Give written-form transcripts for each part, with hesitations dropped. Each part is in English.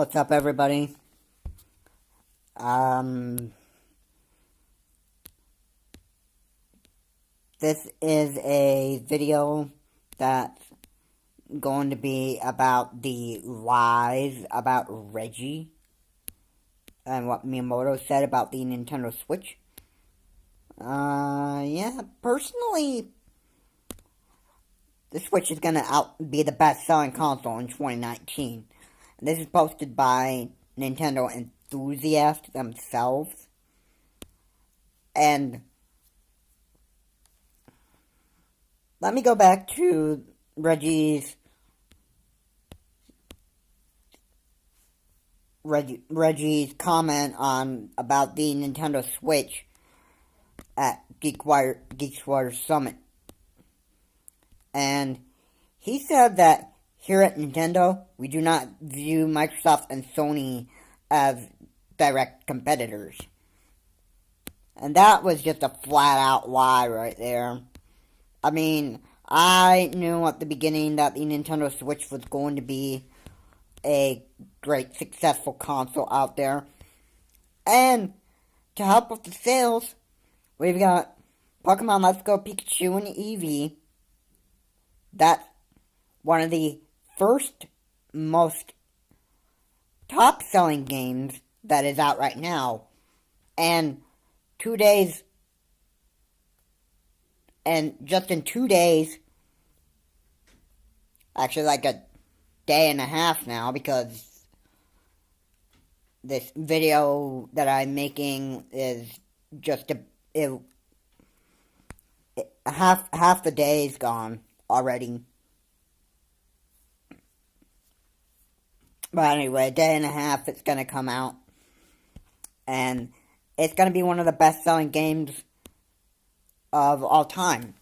What's up, everybody? This is a video that's going to be about the lies about Reggie and what Miyamoto said about the Nintendo Switch. Personally, the Switch is gonna be the best-selling console in 2019. And this is posted by Nintendo enthusiasts themselves. And let me go back to Reggie's comment about the Nintendo Switch at GeekWire Summit. And he said that here at Nintendo, we do not view Microsoft and Sony as direct competitors. And that was just a flat-out lie right there. I mean, I knew at the beginning that the Nintendo Switch was going to be a great, successful console out there. And to help with the sales, we've got Pokemon Let's Go Pikachu and Eevee. That's one of the first most top-selling games that is out right now. And 2 days, and just in 2 days, actually like a day and a half now, because this video that I'm making is just half the day is gone already. But anyway, a day and a half it's gonna come out. And it's gonna be one of the best-selling games of all time.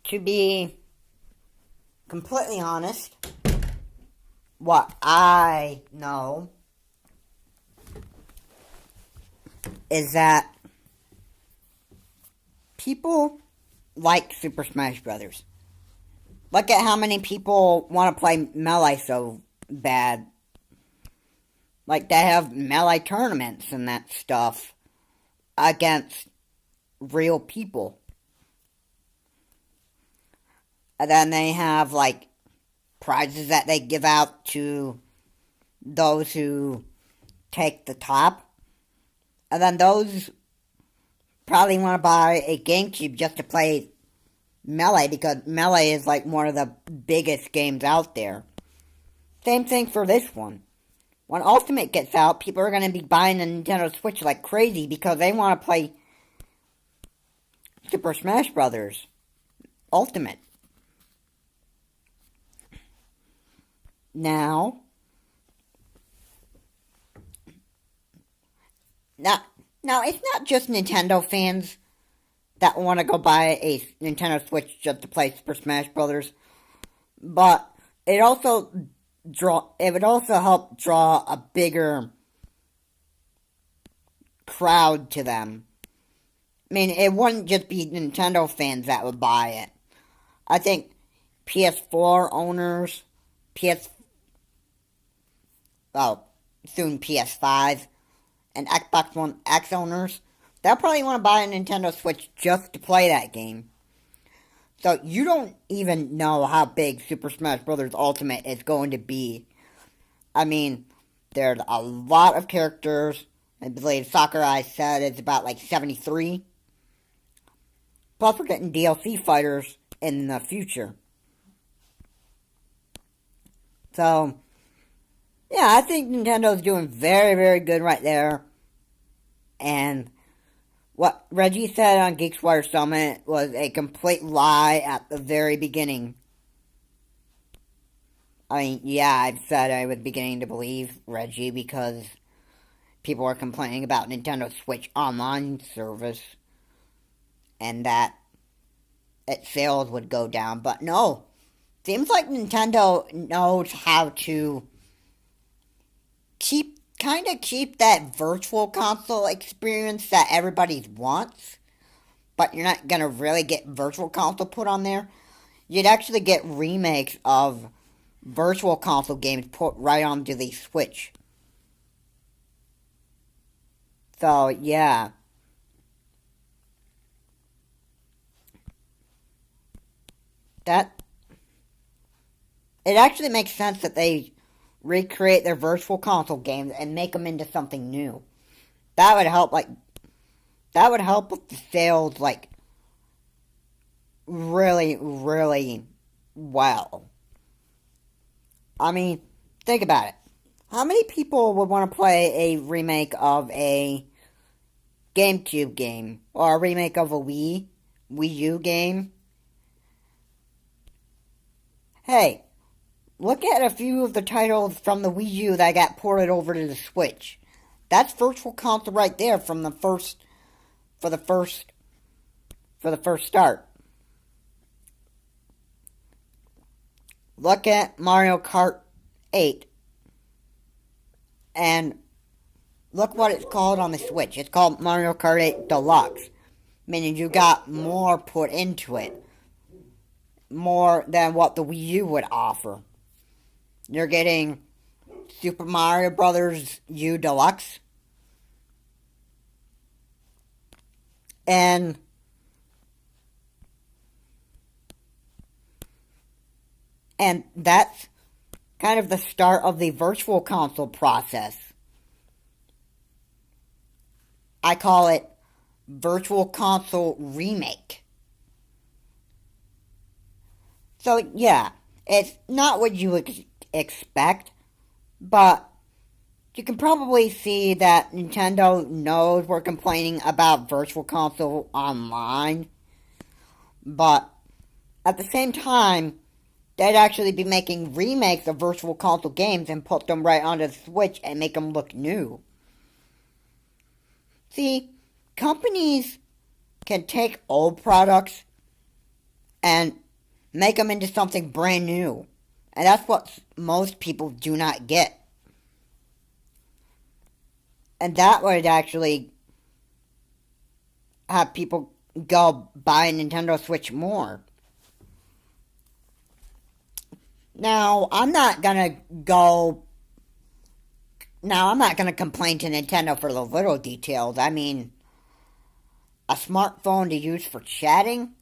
To be completely honest, what I know is that people like Super Smash Brothers. Look at how many people want to play Melee so bad. Like, they have Melee tournaments and that stuff against real people. And then they have, like, prizes that they give out to those who take the top. And then those probably want to buy a GameCube just to play Melee, because Melee is like one of the biggest games out there. Same thing for this one. When Ultimate gets out, people are going to be buying the Nintendo Switch like crazy because they want to play Super Smash Brothers Ultimate. Now, it's not just Nintendo fans that want to go buy a Nintendo Switch just to play Super Smash Brothers, but it would also help draw a bigger crowd to them. I mean, it wouldn't just be Nintendo fans that would buy it. I think PS4 owners, soon PS5, and Xbox One X owners, they'll probably want to buy a Nintendo Switch just to play that game. So you don't even know how big Super Smash Bros. Ultimate is going to be. I mean, there's a lot of characters. I believe Sakurai said it's about like 73. Plus we're getting DLC fighters in the future. So, yeah, I think Nintendo's doing very, very good right there. And what Reggie said on GeekWire Summit was a complete lie at the very beginning. I mean, yeah, I've said I was beginning to believe Reggie because people were complaining about Nintendo Switch online service and that its sales would go down. But no, seems like Nintendo knows how to keep that virtual console experience that everybody wants, but you're not gonna really get virtual console put on there. You'd actually get remakes of virtual console games put right onto the Switch. So, yeah. That it actually makes sense that they recreate their virtual console games and make them into something new. That would help with the sales really, really well. I mean, think about it. How many people would want to play a remake of a GameCube game or a remake of a Wii U game? Hey, look at a few of the titles from the Wii U that got ported over to the Switch. That's virtual console right there from the first start. Look at Mario Kart 8 and look what it's called on the Switch. It's called Mario Kart 8 Deluxe, meaning you got more put into it. More than what the Wii U would offer. You're getting Super Mario Brothers U Deluxe. And that's kind of the start of the virtual console process. I call it virtual console remake. So, yeah, it's not what you would expect, but you can probably see that Nintendo knows we're complaining about Virtual Console Online, but at the same time, they'd actually be making remakes of Virtual Console games and put them right onto the Switch and make them look new. See, companies can take old products and make them into something brand new. And that's what most people do not get. And that would actually have people go buy a Nintendo Switch more. Now, I'm not gonna complain to Nintendo for the little details. I mean, a smartphone to use for chatting?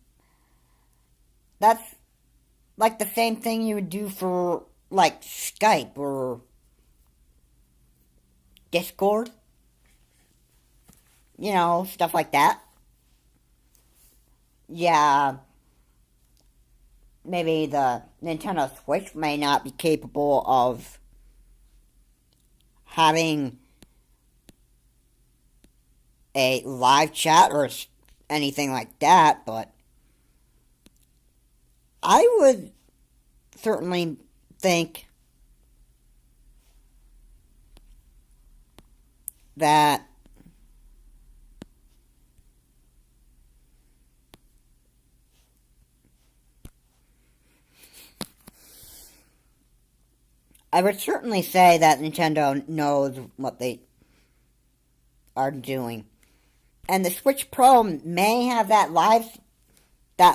That's like the same thing you would do for, like, Skype or Discord. You know, stuff like that. Yeah, maybe the Nintendo Switch may not be capable of having a live chat or anything like that, but I would certainly think that I would certainly say that Nintendo knows what they are doing. And the Switch Pro may have that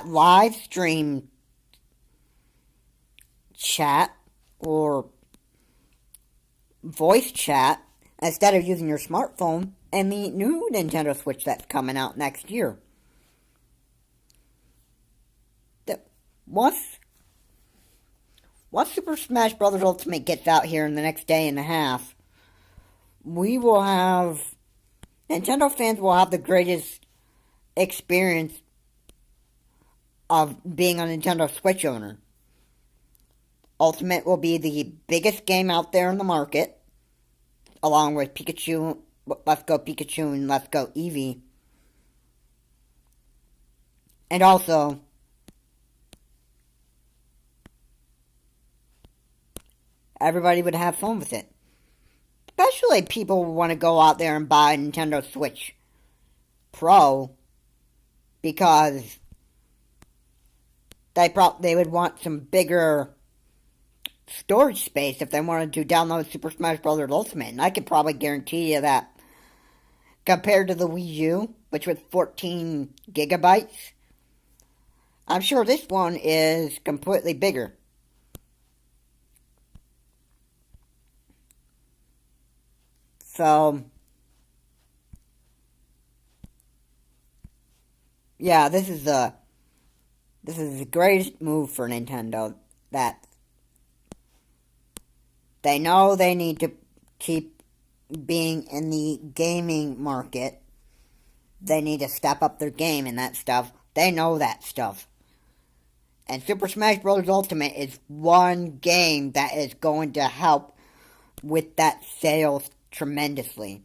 live stream chat or voice chat instead of using your smartphone in the new Nintendo Switch that's coming out next year. Once Super Smash Bros. Ultimate gets out here in the next day and a half, Nintendo fans will have the greatest experience of being a Nintendo Switch owner. Ultimate will be the biggest game out there in the market, along with Pikachu, Let's Go Pikachu, and Let's Go Eevee. And also, everybody would have fun with it. Especially people who want to go out there and buy a Nintendo Switch Pro, because they would want some bigger storage space if they wanted to download Super Smash Bros. Ultimate. And I could probably guarantee you that compared to the Wii U, which was 14 gigabytes, I'm sure this one is completely bigger. So, yeah, this is the greatest move for Nintendo, that they know they need to keep being in the gaming market. They need to step up their game and that stuff. They know that stuff. And Super Smash Bros. Ultimate is one game that is going to help with that sales tremendously.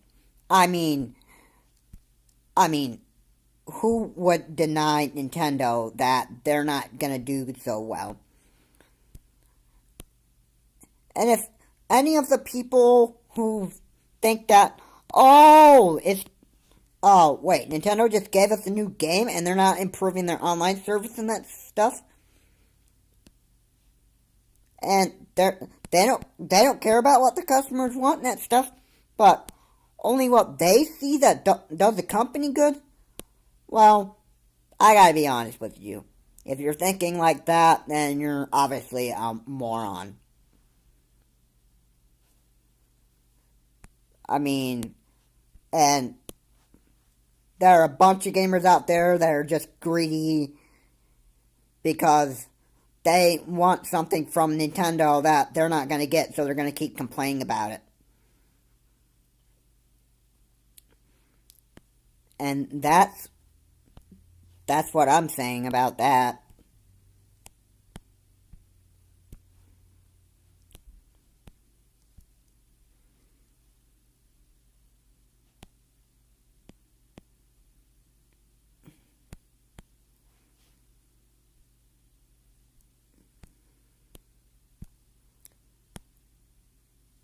I mean, who would deny Nintendo that they're not going to do so well? And if any of the people who think that, wait, Nintendo just gave us a new game and they're not improving their online service and that stuff, and they don't care about what the customers want and that stuff, but only what they see that does the company good. Well, I gotta be honest with you. If you're thinking like that, then you're obviously a moron. I mean, and there are a bunch of gamers out there that are just greedy because they want something from Nintendo that they're not going to get, so they're going to keep complaining about it. And that's what I'm saying about that.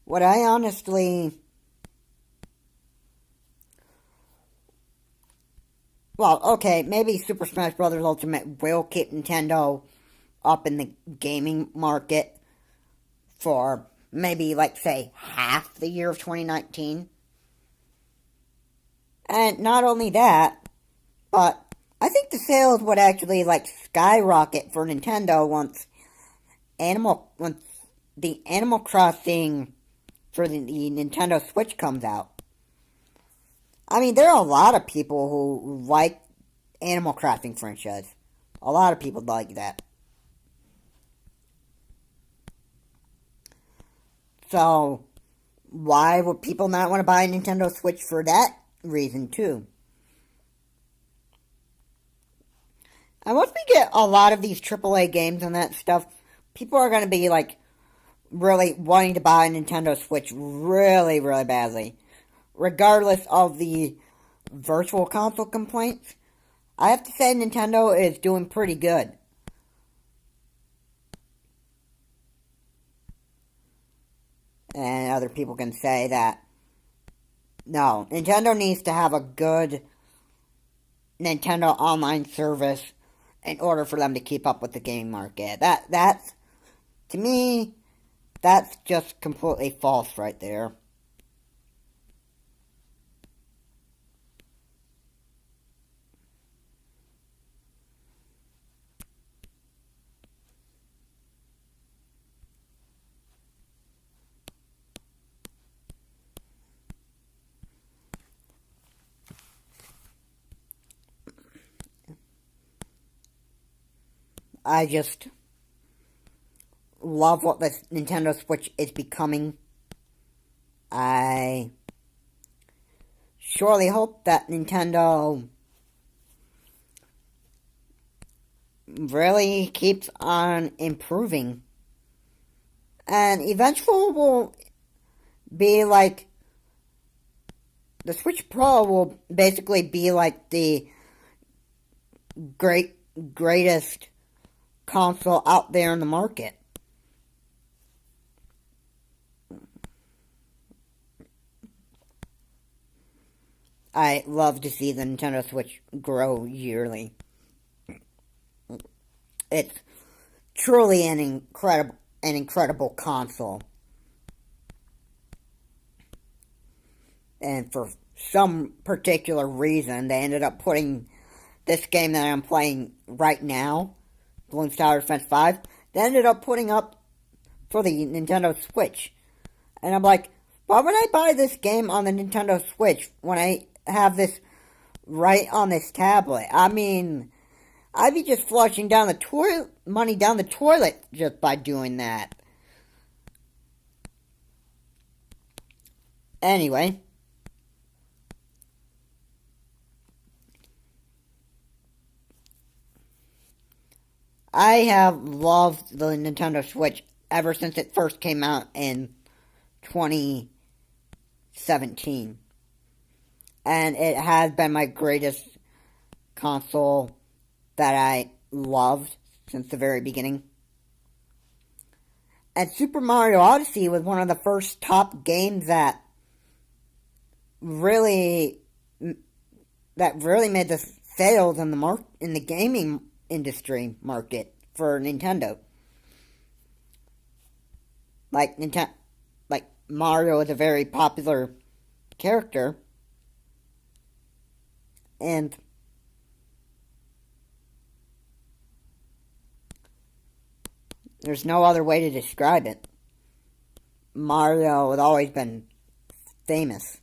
What I honestly... Well, okay, maybe Super Smash Bros. Ultimate will keep Nintendo up in the gaming market for maybe, like, say, half the year of 2019. And not only that, but I think the sales would actually, like, skyrocket for Nintendo once the Animal Crossing for the Nintendo Switch comes out. I mean, there are a lot of people who like Animal Crossing franchise. A lot of people like that. So, why would people not want to buy a Nintendo Switch for that reason, too? And once we get a lot of these AAA games and that stuff, people are going to be, like, really wanting to buy a Nintendo Switch really, really badly. Regardless of the virtual console complaints, I have to say Nintendo is doing pretty good. And other people can say that, no, Nintendo needs to have a good Nintendo online service in order for them to keep up with the game market. That's, to me, that's just completely false right there. I just love what the Nintendo Switch is becoming. I surely hope that Nintendo really keeps on improving. And eventually will be like, the Switch Pro will basically be like the greatest console out there in the market. I love to see the Nintendo Switch grow yearly. It's truly an incredible console. And for some particular reason, they ended up putting this game that I'm playing right now, Bloons Tower Defense 5, they ended up putting up for the Nintendo Switch. And I'm like, Why would I buy this game on the Nintendo Switch when I have this right on this tablet? I mean, I'd be just flushing down the toilet money down the toilet just by doing that. Anyway, I have loved the Nintendo Switch ever since it first came out in 2017. And it has been my greatest console that I loved since the very beginning. And Super Mario Odyssey was one of the first top games that really made the sales in the gaming industry market for Nintendo. Like Mario is a very popular character, and there's no other way to describe it. Mario has always been famous.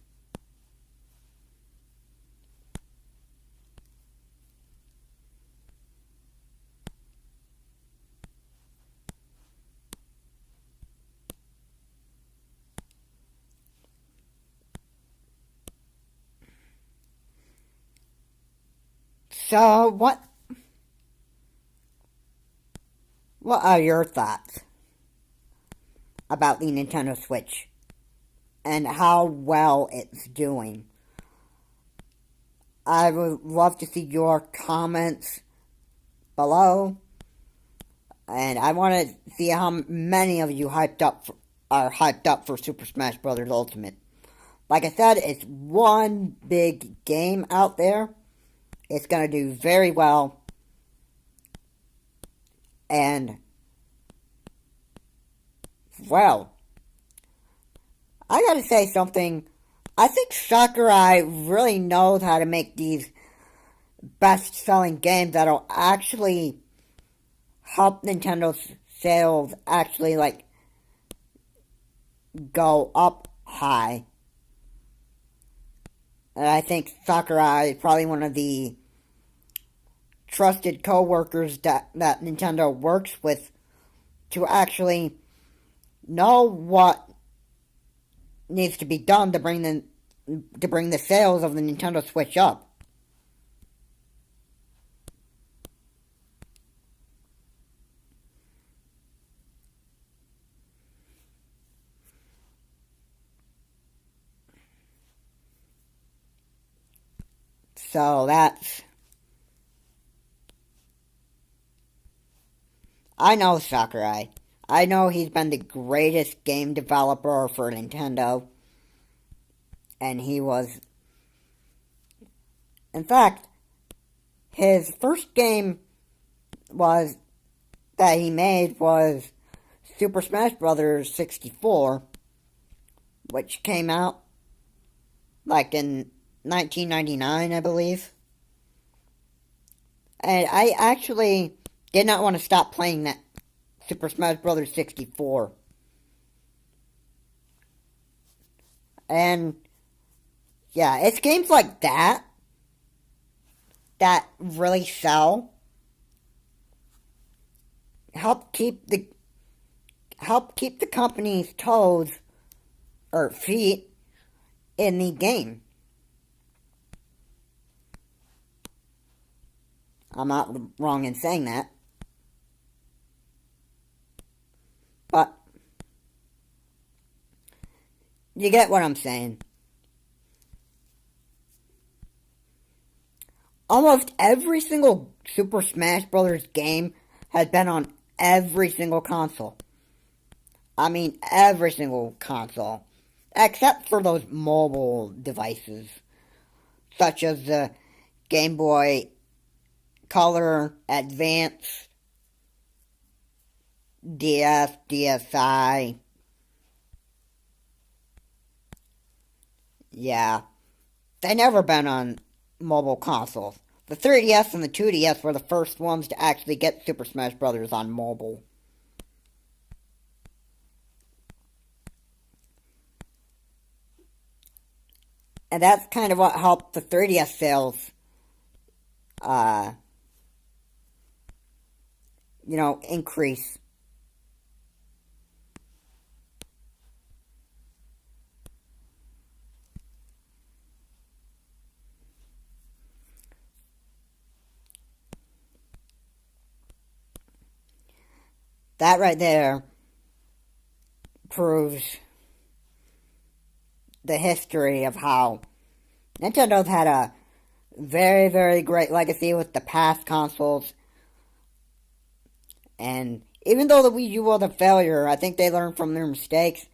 So, what are your thoughts about the Nintendo Switch and how well it's doing? I would love to see your comments below, and I want to see how many of you are hyped up for Super Smash Bros. Ultimate. Like I said, it's one big game out there. It's going to do very well. And, well, I gotta say something. I think Sakurai really knows how to make these best-selling games that'll actually help Nintendo's sales actually, go up high. And I think Sakurai is probably one of the trusted co-workers that Nintendo works with to actually know what needs to be done to bring the sales of the Nintendo Switch up. So I know Sakurai. I know he's been the greatest game developer for Nintendo. And he was... In fact, his first game that he made was Super Smash Bros. 64, which came out in 1999, I believe. And I actually did not want to stop playing that Super Smash Bros. 64. And, yeah, it's games like that really sell. Help keep the company's toes or feet in the game. I'm not wrong in saying that. But you get what I'm saying. Almost every single Super Smash Bros. Game has been on every single console. I mean, every single console. Except for those mobile devices. Such as the Game Boy Color, Advance, DS, DSi. Yeah. They never been on mobile consoles. The 3DS and the 2DS were the first ones to actually get Super Smash Bros. On mobile. And that's kind of what helped the 3DS sales, increase. That right there proves the history of how Nintendo's had a very, very great legacy with the past consoles. And even though the Wii U was a failure, I think they learned from their mistakes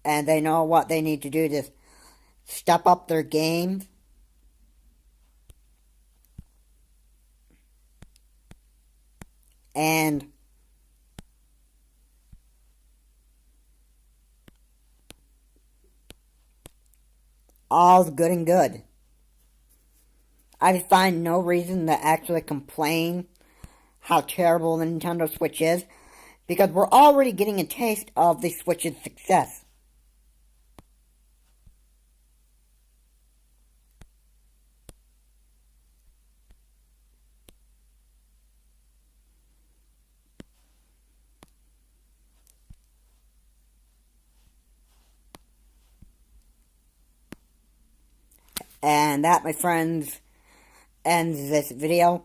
and they know what they need to do to step up their game. And all's good and good. I find no reason to actually complain how terrible the Nintendo Switch is, because we're already getting a taste of the Switch's success. And that, my friends, ends this video.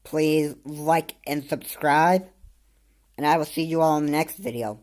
Please like and subscribe, and I will see you all in the next video.